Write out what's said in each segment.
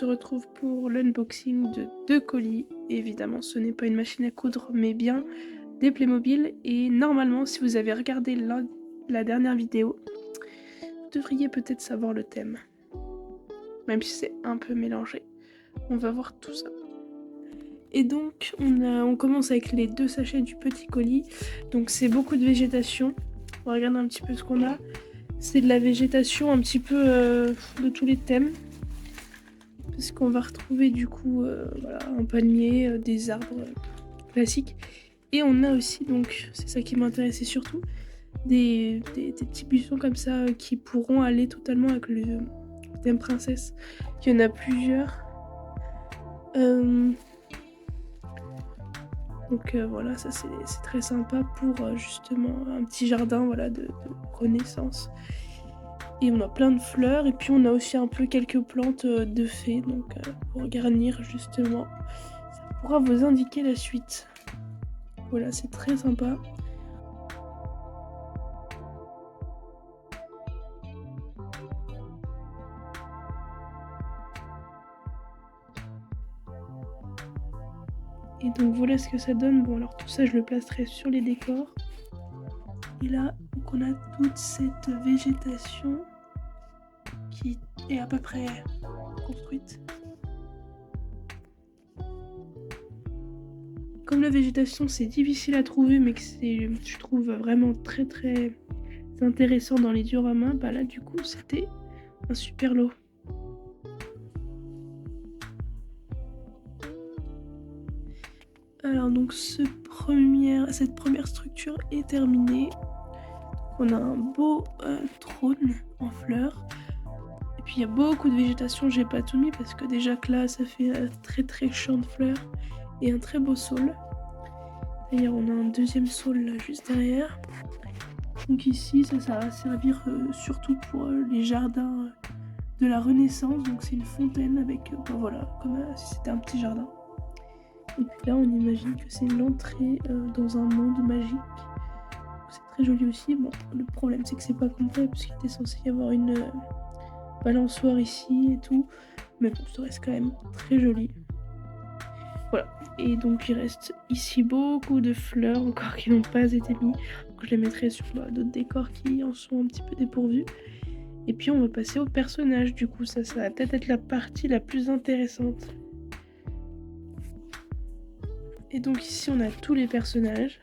retrouve pour l'unboxing de 2 colis. Évidemment, ce n'est pas une machine à coudre, mais bien des Playmobil. Et normalement, si vous avez regardé la dernière vidéo, vous devriez peut-être savoir le thème. Même si c'est un peu mélangé. On va voir tout ça. Et donc, on commence avec les 2 sachets du petit colis. Donc c'est beaucoup de végétation. On va regarder un petit peu ce qu'on a. C'est de la végétation un petit peu de tous les thèmes. Parce qu'on va retrouver du coup voilà, un palmier, des arbres classiques. Et on a aussi, donc c'est ça qui m'intéressait surtout, des petits buissons comme ça qui pourront aller totalement avec le thème princesse. Il y en a plusieurs. Donc voilà, ça c'est très sympa pour justement un petit jardin voilà, de renaissance. Et on a plein de fleurs et puis on a aussi un peu quelques plantes de fées donc pour garnir justement. Ça pourra vous indiquer la suite. Voilà, c'est très sympa. Et donc voilà ce que ça donne. Bon alors tout ça je le placerai sur les décors. Et là donc on a toute cette végétation qui est à peu près construite. Comme la végétation c'est difficile à trouver mais que c'est, je trouve, vraiment très très intéressant dans les dioramas, bah là du coup c'était un super lot. Alors donc cette première structure est terminée. On a un beau trône en fleurs. Et puis il y a beaucoup de végétation, j'ai pas tout mis parce que déjà que là ça fait très très champ de fleurs et un très beau saule. D'ailleurs on a un deuxième saule là juste derrière. Donc ici ça va servir surtout pour les jardins de la Renaissance. Donc c'est une fontaine avec, voilà, comme si c'était un petit jardin. Et puis là on imagine que c'est l'entrée dans un monde magique. C'est très joli aussi. Bon, le problème c'est que c'est pas complet parce qu'il était censé y avoir une balançoire ici et tout. Mais bon, ça reste quand même très joli. Voilà. Et donc il reste ici beaucoup de fleurs encore qui n'ont pas été mis. Donc je les mettrai sur d'autres décors qui en sont un petit peu dépourvus. Et puis on va passer aux personnages. Du coup ça va peut-être être la partie la plus intéressante. Et donc ici on a tous les personnages.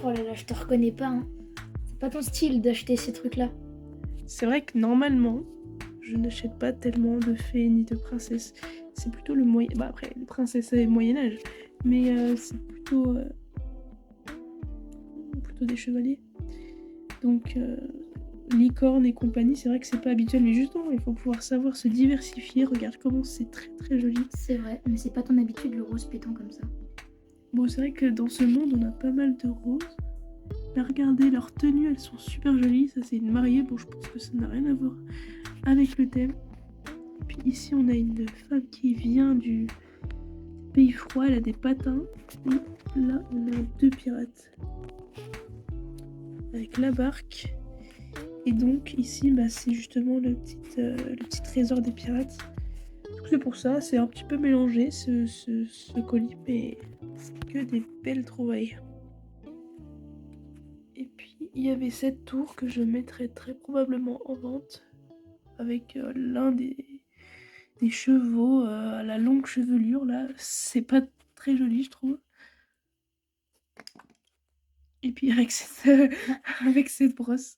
Oh là là, je te reconnais pas, hein. C'est pas ton style d'acheter ces trucs-là. C'est vrai que normalement, je n'achète pas tellement de fées ni de princesses. C'est plutôt le moyen... Bah après, les princesses c'est Moyen-Âge. Mais c'est plutôt des chevaliers. Donc, licorne et compagnie, c'est vrai que c'est pas habituel. Mais justement, il faut pouvoir savoir se diversifier. Regarde comment c'est très très joli. C'est vrai, mais c'est pas ton habitude le rose pétant comme ça. Bon, c'est vrai que dans ce monde, on a pas mal de roses. Mais regardez, leurs tenues, elles sont super jolies. Ça, c'est une mariée. Bon, je pense que ça n'a rien à voir avec le thème. Puis ici, on a une femme qui vient du pays froid. Elle a des patins. Et là, on a 2 pirates. Avec la barque. Et donc, ici, bah, c'est justement le petit trésor des pirates. Donc, c'est pour ça, c'est un petit peu mélangé ce colis. Mais c'est que des belles trouvailles. Et puis il y avait cette tour que je mettrais très probablement en vente avec l'un des chevaux à la longue chevelure là. C'est pas très joli je trouve. Et puis avec cette, avec cette brosse.